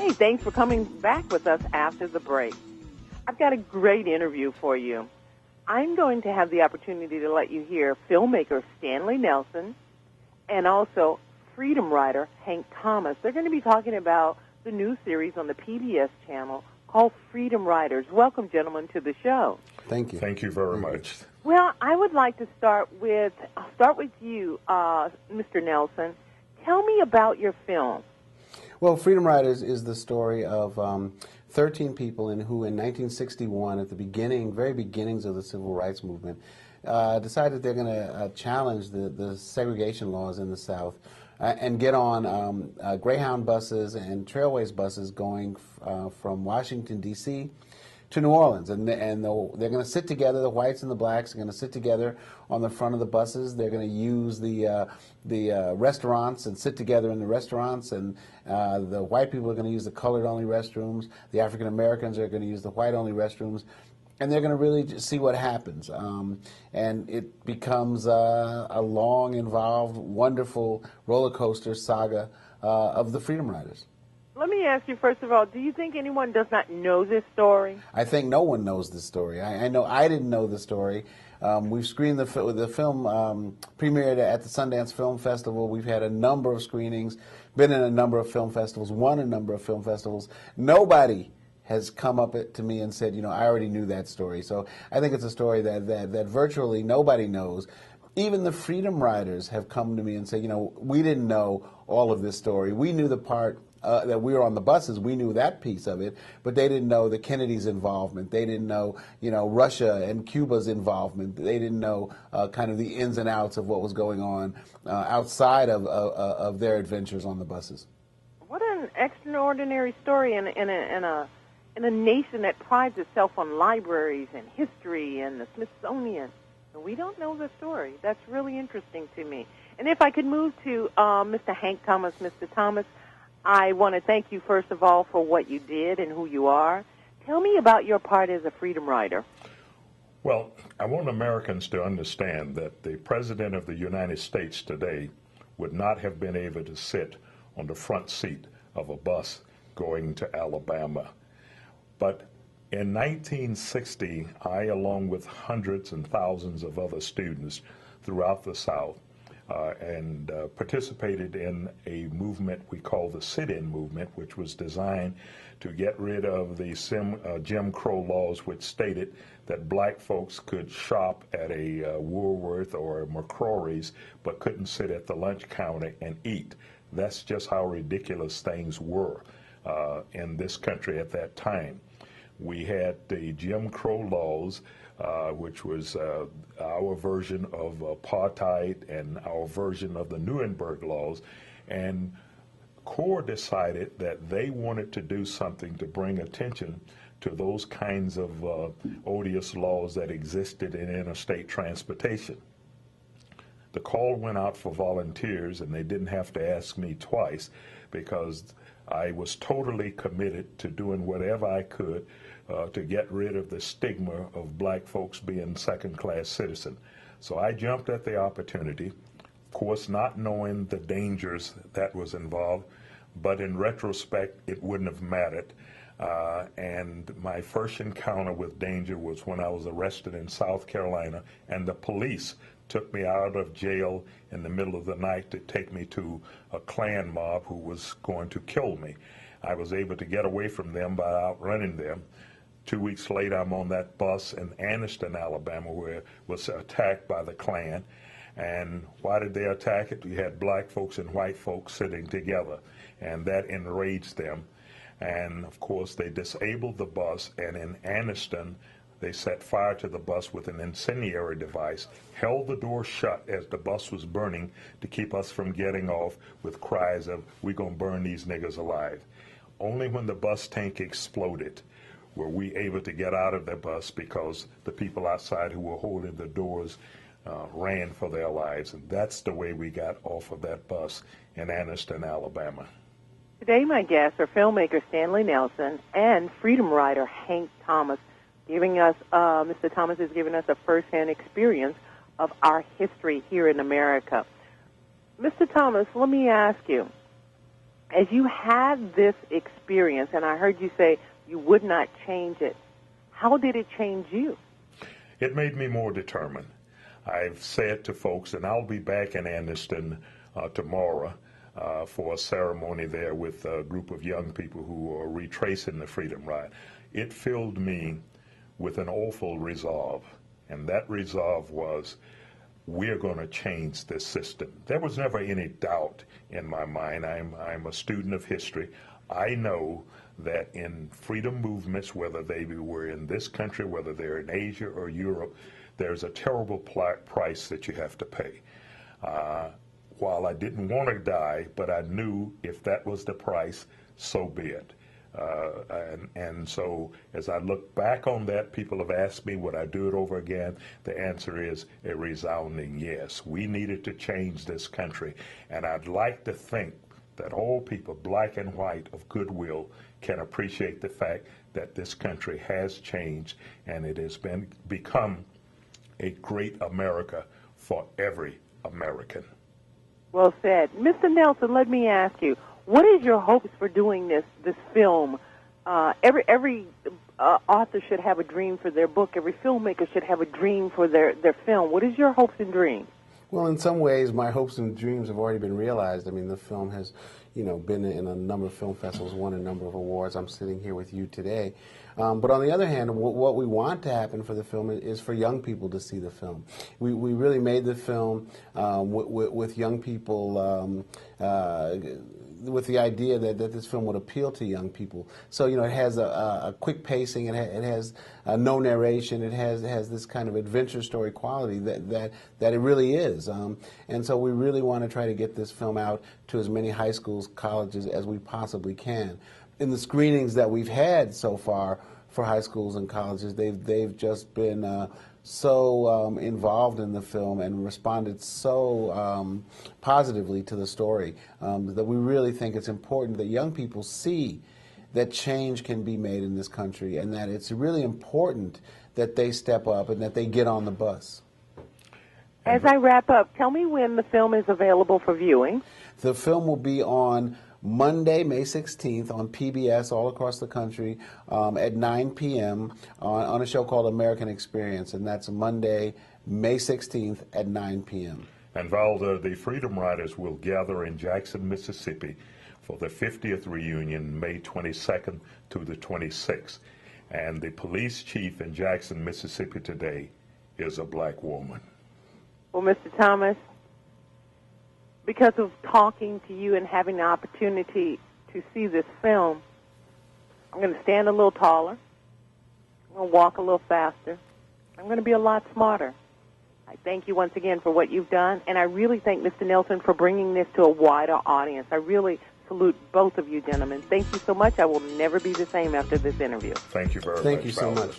Hey, thanks for coming back with us after the break. I've got a great interview for you. I'm going to have the opportunity to let you hear filmmaker Stanley Nelson and also freedom rider Hank Thomas. They're going to be talking about the new series on the PBS channel called Freedom Riders. Welcome, gentlemen, to the show. Thank you. Thank you very much. Well, I would like to start with you, Mr. Nelson. Tell me about your film. Well, Freedom Riders is the story of 13 people who in 1961, at the very beginnings of the civil rights movement, decided they're going to challenge the segregation laws in the South and get on Greyhound buses and Trailways buses going from Washington, D.C. to New Orleans, and they're going to sit together. The whites and the blacks are going to sit together on the front of the buses. They're going to use the restaurants and sit together in the restaurants, and the white people are going to use the colored-only restrooms. The African Americans are going to use the white-only restrooms, and they're going to really see what happens. And it becomes a long, involved, wonderful roller coaster saga of the Freedom Riders. Let me ask you, first of all, do you think anyone does not know this story? I think no one knows this story. I know I didn't know the story. We've screened the film premiered at the Sundance Film Festival. We've had a number of screenings, been in a number of film festivals, won a number of film festivals. Nobody has come up to me and said, I already knew that story. So I think it's a story that virtually nobody knows. Even the Freedom Riders have come to me and said, we didn't know all of this story. We knew the part that we were on the buses. We knew that piece of it, but they didn't know the Kennedy's involvement. They didn't know, Russia and Cuba's involvement. They didn't know kind of the ins and outs of what was going on outside of their adventures on the buses. What an extraordinary story in a nation that prides itself on libraries and history and the Smithsonian. We don't know the story. That's really interesting to me. And if I could move to Mr. Hank Thomas. Mr. Thomas, I want to thank you, first of all, for what you did and who you are. Tell me about your part as a freedom rider. Well, I want Americans to understand that the President of the United States today would not have been able to sit on the front seat of a bus going to Alabama. But in 1960, I, along with hundreds and thousands of other students throughout the South, participated in a movement we call the sit-in movement, which was designed to get rid of the Jim Crow laws, which stated that black folks could shop at a Woolworth or a McCrory's, but couldn't sit at the lunch counter and eat. That's just how ridiculous things were in this country at that time. We had the Jim Crow laws, which was our version of apartheid and our version of the Nuremberg laws. And CORE decided that they wanted to do something to bring attention to those kinds of odious laws that existed in interstate transportation. The call went out for volunteers, and they didn't have to ask me twice, because I was totally committed to doing whatever I could to get rid of the stigma of black folks being second-class citizens. So I jumped at the opportunity, of course not knowing the dangers that was involved, but in retrospect it wouldn't have mattered. And my first encounter with danger was when I was arrested in South Carolina, and the police took me out of jail in the middle of the night to take me to a Klan mob who was going to kill me. I was able to get away from them by outrunning them. 2 weeks later, I'm on that bus in Anniston, Alabama, where it was attacked by the Klan. And why did they attack it? We had black folks and white folks sitting together, and that enraged them. And of course, they disabled the bus, and in Anniston, they set fire to the bus with an incendiary device, held the door shut as the bus was burning to keep us from getting off with cries of, "We're gonna burn these niggas alive." Only when the bus tank exploded were we able to get out of the bus, because the people outside who were holding the doors ran for their lives. And that's the way we got off of that bus in Anniston, Alabama. Today my guests are filmmaker Stanley Nelson and freedom rider Hank Thomas, giving us, Mr. Thomas is giving us a first-hand experience of our history here in America. Mr. Thomas, let me ask you, As you had this experience, and I heard you say you would not change it, how did it change you? It made me more determined. I've said to folks, and I'll be back in Anderson tomorrow for a ceremony there with a group of young people who are retracing the Freedom Ride. It filled me with an awful resolve, and that resolve was, we're going to change this system. There was never any doubt in my mind. I'm a student of history. I know that in freedom movements, whether they were in this country, whether they're in Asia or Europe, there's a terrible price that you have to pay. While I didn't want to die, but I knew if that was the price, so be it. And so as I look back on that, people have asked me, would I do it over again? The answer is a resounding yes. We needed to change this country, and I'd like to think that all people, black and white, of goodwill, can appreciate the fact that this country has changed, and it has become a great America for every American. Well said. Mr. Nelson, let me ask you, what is your hopes for doing this film? Every author should have a dream for their book. Every filmmaker should have a dream for their film. What is your hopes and dreams? Well, in some ways, my hopes and dreams have already been realized. I mean, the film has, been in a number of film festivals, won a number of awards. I'm sitting here with you today. But on the other hand, what we want to happen for the film is for young people to see the film. We really made the film with young people, with the idea that this film would appeal to young people. So, it has a quick pacing, it has no narration, it has this kind of adventure story quality that it really is. And so we really want to try to get this film out to as many high schools, colleges as we possibly can. In the screenings that we've had so far for high schools and colleges, they've just been so involved in the film and responded so positively to the story that we really think it's important that young people see that change can be made in this country, and that it's really important that they step up and that they get on the bus. As I wrap up, tell me when the film is available for viewing. The film will be on Monday, May 16th on PBS all across the country at 9 p.m. on a show called American Experience, and that's Monday, May 16th at 9 p.m. And Valder, the Freedom Riders will gather in Jackson, Mississippi for the 50th reunion, May 22nd to the 26th. And the police chief in Jackson, Mississippi today is a black woman. Well, Mr. Thomas, because of talking to you and having the opportunity to see this film, I'm going to stand a little taller. I'm going to walk a little faster. I'm going to be a lot smarter. I thank you once again for what you've done, and I really thank Mr. Nelson for bringing this to a wider audience. I really salute both of you gentlemen. Thank you so much. I will never be the same after this interview. Thank you very much. Thank you so much.